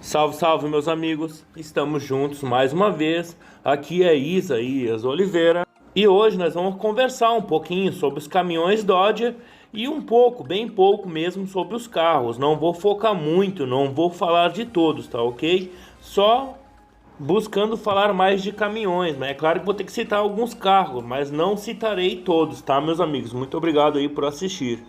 Salve, salve, meus amigos! Estamos juntos mais uma vez. Aqui é Isaías Oliveira e hoje nós vamos conversar um pouquinho sobre os caminhões Dodge e um pouco, bem pouco mesmo, sobre os carros. Não vou focar muito, não vou falar de todos, tá ok? Só buscando falar mais de caminhões, mas é claro que vou ter que citar alguns carros, mas não citarei todos, tá, meus amigos? Muito obrigado aí por assistir.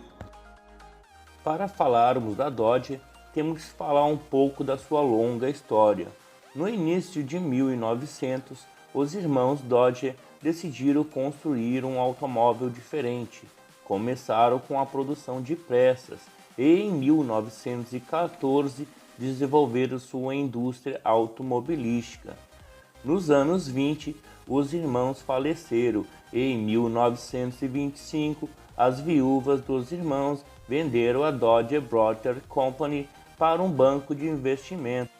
Para falarmos da Dodge, temos que falar um pouco da sua longa história. No início de 1900, os irmãos Dodge decidiram construir um automóvel diferente. Começaram com a produção de peças e em 1914 desenvolveram sua indústria automobilística. Nos anos 20, os irmãos faleceram e em 1925 as viúvas dos irmãos venderam a Dodge Brothers Company para um banco de investimento.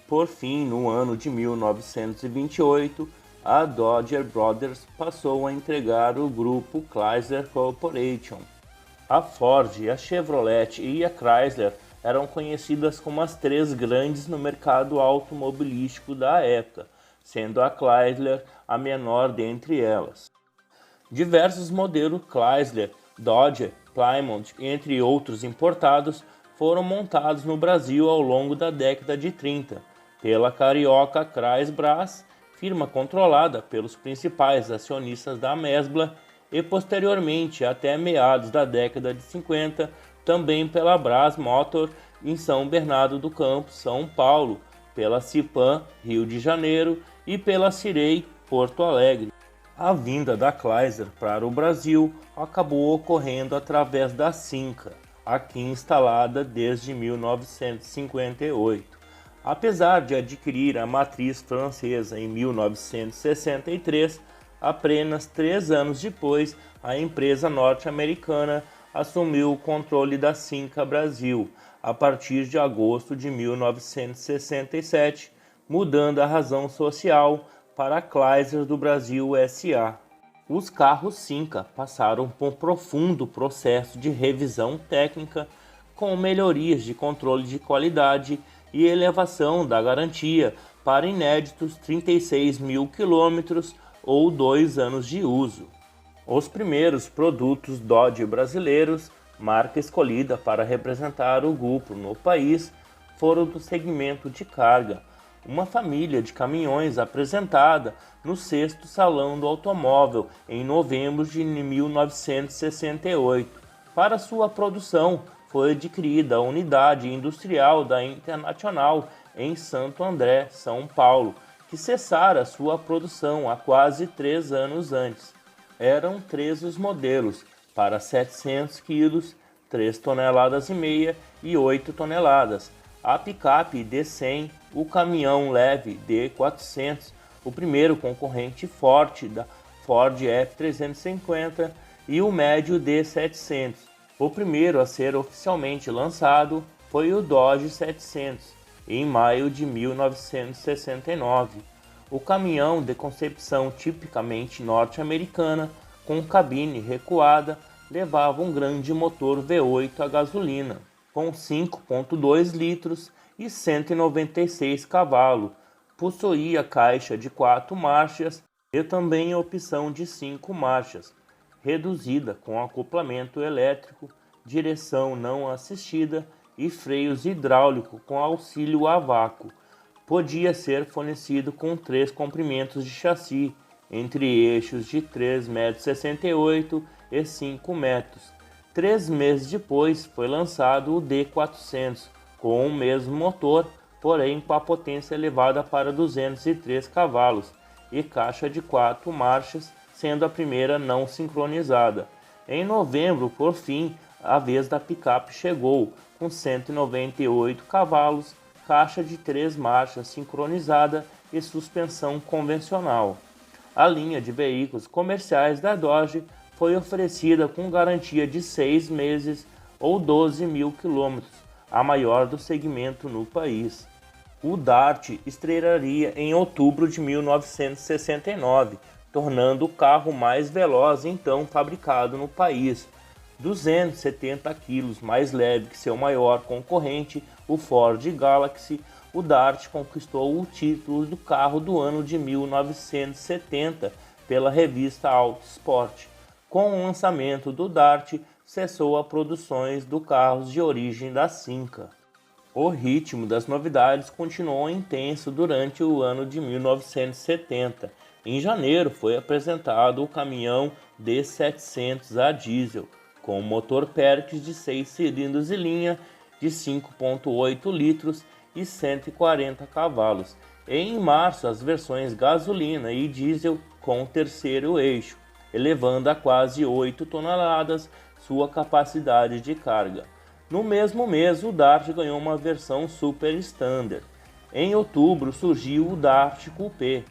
Por fim, no ano de 1928, a Dodge Brothers passou a entregar o grupo Chrysler Corporation. A Ford, a Chevrolet e a Chrysler eram conhecidas como as três grandes no mercado automobilístico da época, sendo a Chrysler a menor dentre elas. Diversos modelos Chrysler, Dodge, Plymouth, entre outros importados, foram montados no Brasil ao longo da década de 30 pela carioca Chrysler, firma controlada pelos principais acionistas da Mesbla, e posteriormente, até meados da década de 50, também pela Brás Motor em São Bernardo do Campo, São Paulo, pela Cipan, Rio de Janeiro, e pela Cirey, Porto Alegre. A vinda da Chrysler para o Brasil acabou ocorrendo através da Cinca, aqui instalada desde 1958. Apesar de adquirir a matriz francesa em 1963, apenas 3 anos depois, a empresa norte-americana assumiu o controle da Cinca Brasil, a partir de agosto de 1967, mudando a razão social para a Chrysler do Brasil S.A. Os carros Cinca passaram por um profundo processo de revisão técnica, com melhorias de controle de qualidade e elevação da garantia para inéditos 36 mil quilômetros ou 2 anos de uso. Os primeiros produtos Dodge brasileiros, marca escolhida para representar o grupo no país, foram do segmento de carga, uma família de caminhões apresentada no 6º Salão do Automóvel em novembro de 1968. Para sua produção, foi adquirida a unidade industrial da Internacional em Santo André, São Paulo, que cessara sua produção há quase 3 anos antes. Eram 3 os modelos, para 700 kg, 3,5 toneladas e 8 toneladas. A picape D100, o caminhão leve D400, o primeiro concorrente forte da Ford F350 e o médio D700. O primeiro a ser oficialmente lançado foi o Dodge 700, em maio de 1969. O caminhão de concepção tipicamente norte-americana, com cabine recuada, levava um grande motor V8 a gasolina, com 5,2 litros e 196 cavalos. Possuía caixa de 4 marchas e também a opção de 5 marchas, reduzida com acoplamento elétrico, direção não assistida e freios hidráulicos com auxílio a vácuo. Podia ser fornecido com 3 comprimentos de chassi, entre eixos de 3,68 m e 5 metros. 3 meses depois foi lançado o D400, com o mesmo motor, porém com a potência elevada para 203 cavalos e caixa de 4 marchas, sendo a primeira não sincronizada. Em novembro, por fim, a vez da picape chegou, com 198 cavalos, caixa de 3 marchas sincronizada e suspensão convencional. A linha de veículos comerciais da Dodge foi oferecida com garantia de 6 meses ou 12 mil quilômetros, a maior do segmento no país. O Dart estrearia em outubro de 1969, tornando o carro mais veloz então fabricado no país. 270 kg mais leve que seu maior concorrente, o Ford Galaxy, o Dart conquistou o título do carro do ano de 1970 pela revista Auto Sport. Com o lançamento do Dart, cessou a produções do carros de origem da Simca. O ritmo das novidades continuou intenso durante o ano de 1970. Em janeiro foi apresentado o caminhão D700 a diesel, com motor Perkins de 6 cilindros e linha de 5,8 litros e 140 cavalos. E em março, as versões gasolina e diesel com terceiro eixo, elevando a quase 8 toneladas sua capacidade de carga. No mesmo mês, o Dart ganhou uma versão Super Standard. Em outubro, surgiu o Dart Coupé.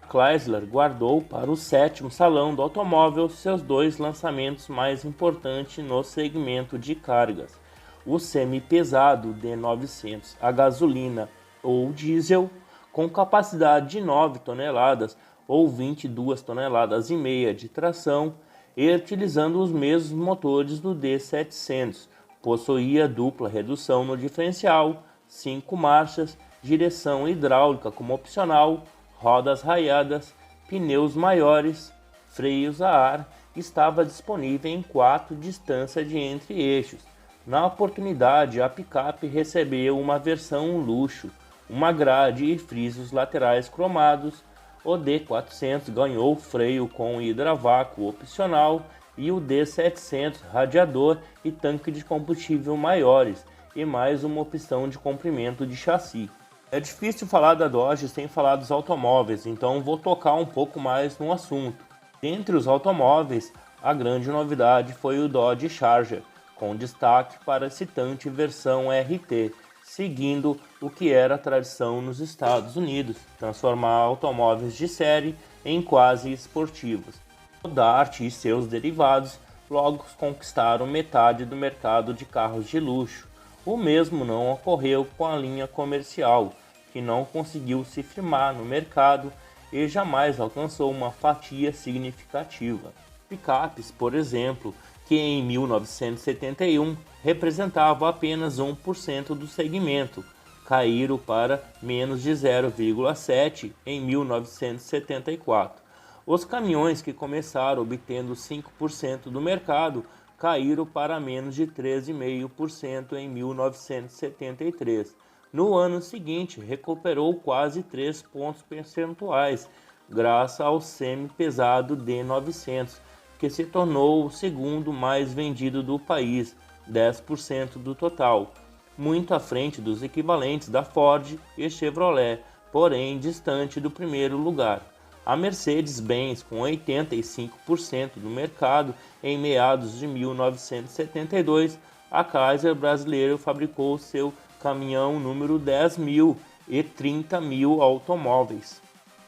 A Chrysler guardou para o 7º Salão do Automóvel seus dois lançamentos mais importantes no segmento de cargas: o semi-pesado D900 a gasolina ou diesel, com capacidade de 9 toneladas ou 22 toneladas e meia de tração, e utilizando os mesmos motores do D700. Possuía dupla redução no diferencial, 5 marchas, direção hidráulica como opcional, rodas raiadas, pneus maiores, freios a ar. Estava disponível em 4 distâncias de entre eixos. Na oportunidade, a picape recebeu uma versão luxo, uma grade e frisos laterais cromados. O D400 ganhou freio com hidrovácuo opcional e o D700 radiador e tanque de combustível maiores e mais uma opção de comprimento de chassi. É difícil falar da Dodge sem falar dos automóveis, então vou tocar um pouco mais no assunto. Dentre os automóveis, a grande novidade foi o Dodge Charger, com destaque para a citante versão RT, seguindo o que era a tradição nos Estados Unidos, transformar automóveis de série em quase esportivos. O Dart e seus derivados logo conquistaram metade do mercado de carros de luxo. O mesmo não ocorreu com a linha comercial, que não conseguiu se firmar no mercado e jamais alcançou uma fatia significativa. Picapes, por exemplo, que em 1971 representava apenas 1% do segmento, caíram para menos de 0,7% em 1974. Os caminhões que começaram obtendo 5% do mercado caíram para menos de 13,5% em 1973. No ano seguinte, recuperou quase 3 pontos percentuais, graças ao semi-pesado D900, que se tornou o segundo mais vendido do país, 10% do total, muito à frente dos equivalentes da Ford e Chevrolet, porém distante do primeiro lugar. A Mercedes-Benz, com 85% do mercado em meados de 1972, a Chrysler brasileira fabricou seu caminhão número 10.000 e 30.000 automóveis.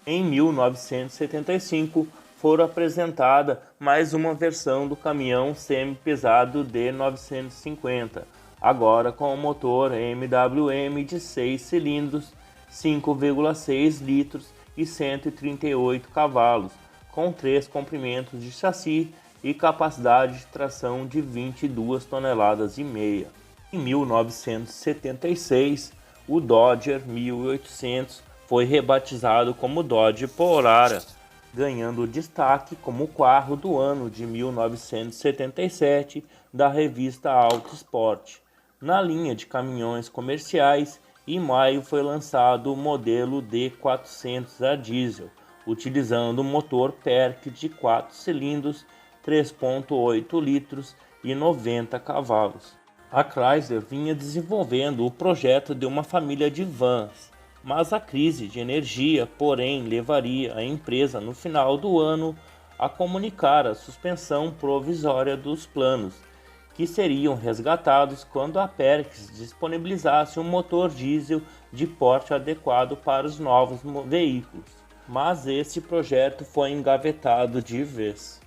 Em 1975, foram apresentada mais uma versão do caminhão semi-pesado D950, agora com o motor MWM de 6 cilindros, 5,6 litros e 138 cavalos, com 3 comprimentos de chassi e capacidade de tração de 22 toneladas e meia. Em 1976, o Dodge 1800 foi rebatizado como Dodge Polara, ganhando destaque como carro do ano de 1977 da revista Auto Sport. Na linha de caminhões comerciais, em maio foi lançado o modelo D400 a diesel, utilizando um motor Perkins de 4 cilindros, 3,8 litros e 90 cavalos. A Chrysler vinha desenvolvendo o projeto de uma família de vans, mas a crise de energia, porém, levaria a empresa no final do ano a comunicar a suspensão provisória dos planos, que seriam resgatados quando a Perkins disponibilizasse um motor diesel de porte adequado para os novos veículos. Mas esse projeto foi engavetado de vez.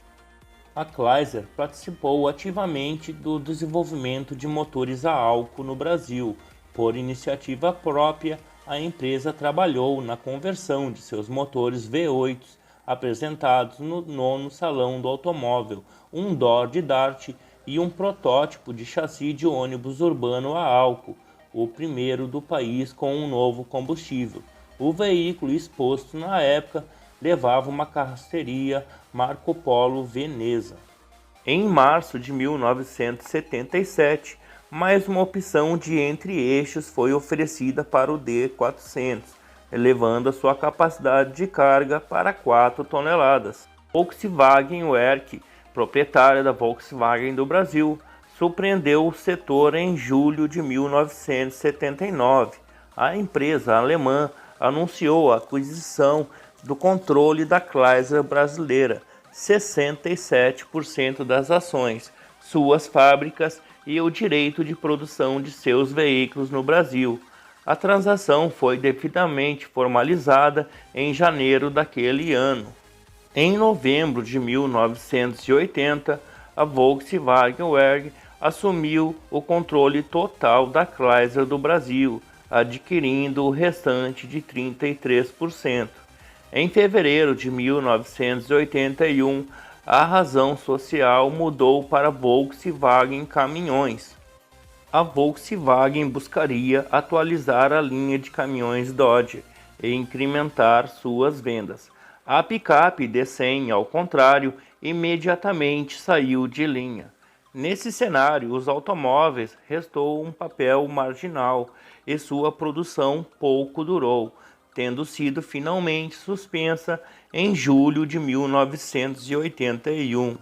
A Chrysler participou ativamente do desenvolvimento de motores a álcool no Brasil. Por iniciativa própria, a empresa trabalhou na conversão de seus motores V8 apresentados no 9º Salão do Automóvel, um Dodge Dart e um protótipo de chassi de ônibus urbano a álcool, o primeiro do país com um novo combustível. O veículo exposto na época levava uma carroceria Marco Polo Veneza. Em março de 1977, mais uma opção de entre-eixos foi oferecida para o D400, elevando a sua capacidade de carga para 4 toneladas. Volkswagen Werk, proprietária da Volkswagen do Brasil, surpreendeu o setor em julho de 1979. A empresa alemã anunciou a aquisição do controle da Chrysler brasileira, 67% das ações, suas fábricas e o direito de produção de seus veículos no Brasil. A transação foi devidamente formalizada em janeiro daquele ano. Em novembro de 1980, a Volkswagen Werk assumiu o controle total da Chrysler do Brasil, adquirindo o restante de 33%. Em fevereiro de 1981, a razão social mudou para Volkswagen Caminhões. A Volkswagen buscaria atualizar a linha de caminhões Dodge e incrementar suas vendas. A picape D100, ao contrário, imediatamente saiu de linha. Nesse cenário, os automóveis restou um papel marginal e sua produção pouco durou, tendo sido finalmente suspensa em julho de 1981.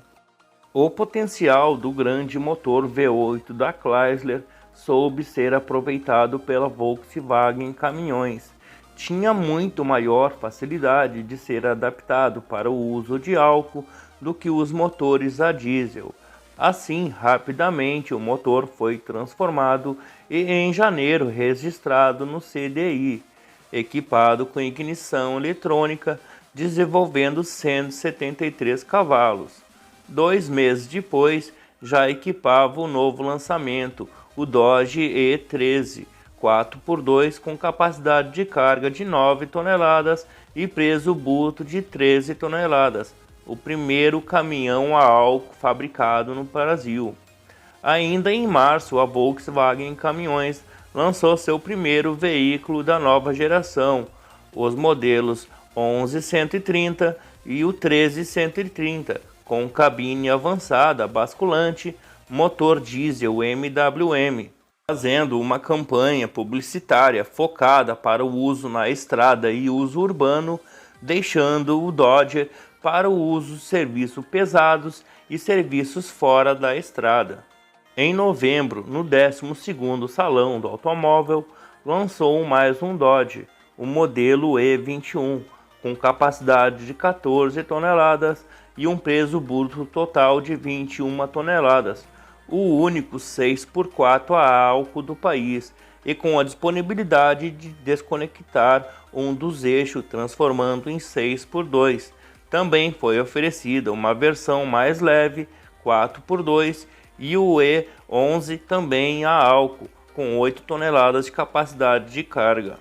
O potencial do grande motor V8 da Chrysler soube ser aproveitado pela Volkswagen Caminhões. Tinha muito maior facilidade de ser adaptado para o uso de álcool do que os motores a diesel. Assim, rapidamente o motor foi transformado e em janeiro registrado no CDI, equipado com ignição eletrônica, desenvolvendo 173 cavalos. 2 meses depois, já equipava o novo lançamento, o Dodge E13, 4x2 com capacidade de carga de 9 toneladas e peso bruto de 13 toneladas, o primeiro caminhão a álcool fabricado no Brasil. Ainda em março, a Volkswagen Caminhões lançou seu primeiro veículo da nova geração, os modelos 11130 e o 13130, com cabine avançada basculante, motor diesel MWM, fazendo uma campanha publicitária focada para o uso na estrada e uso urbano, deixando o Dodge para o uso de serviços pesados e serviços fora da estrada. Em novembro, no 12º Salão do Automóvel, lançou mais um Dodge, o modelo E21, com capacidade de 14 toneladas e um peso bruto total de 21 toneladas, o único 6x4 a álcool do país, e com a disponibilidade de desconectar um dos eixos, transformando em 6x2. Também foi oferecida uma versão mais leve, 4x2, e o E11 também a álcool, com 8 toneladas de capacidade de carga.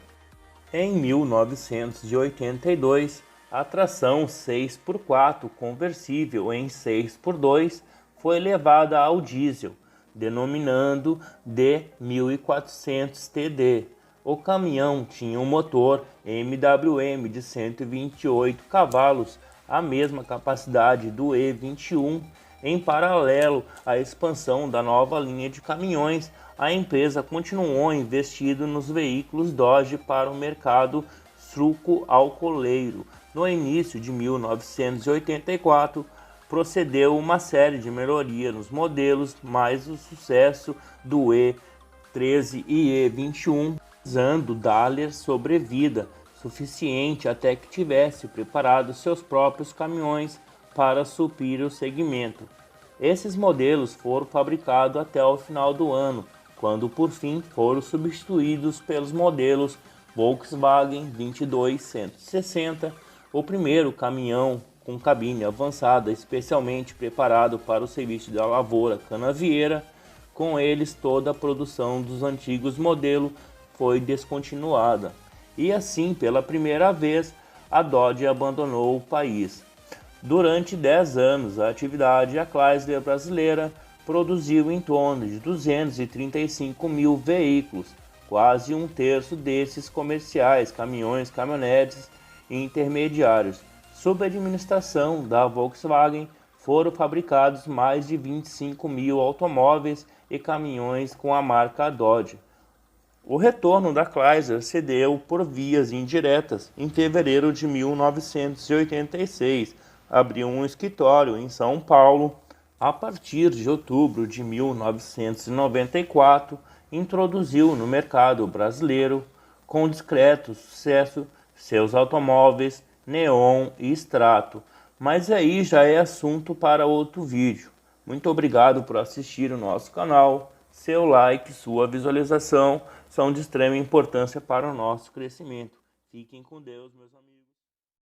Em 1982, a tração 6x4 conversível em 6x2 foi levada ao diesel, denominando D1400 TD. O caminhão tinha um motor MWM de 128 cavalos, a mesma capacidade do E21. Em paralelo à expansão da nova linha de caminhões, a empresa continuou investindo nos veículos Dodge para o mercado suco-alcooleiro. No início de 1984, procedeu uma série de melhorias nos modelos, mas o sucesso do E13 e E21, usando dar-lhe sobrevida suficiente até que tivesse preparado seus próprios caminhões para suprir o segmento. Esses modelos foram fabricados até o final do ano, quando por fim foram substituídos pelos modelos Volkswagen 22160, o primeiro caminhão com cabine avançada especialmente preparado para o serviço da lavoura canavieira. Com eles, toda a produção dos antigos modelos foi descontinuada. E assim, pela primeira vez, a Dodge abandonou o país. Durante 10 anos, a atividade a Chrysler brasileira produziu em torno de 235 mil veículos, quase um terço desses comerciais, caminhões, caminhonetes e intermediários. Sob a administração da Volkswagen, foram fabricados mais de 25 mil automóveis e caminhões com a marca Dodge. O retorno da Chrysler se deu por vias indiretas. Em fevereiro de 1986, abriu um escritório em São Paulo. A partir de outubro de 1994, introduziu no mercado brasileiro, com discreto sucesso, seus automóveis Neon e Strato. Mas aí já é assunto para outro vídeo. Muito obrigado por assistir o nosso canal. Seu like, sua visualização são de extrema importância para o nosso crescimento. Fiquem com Deus, meus amigos.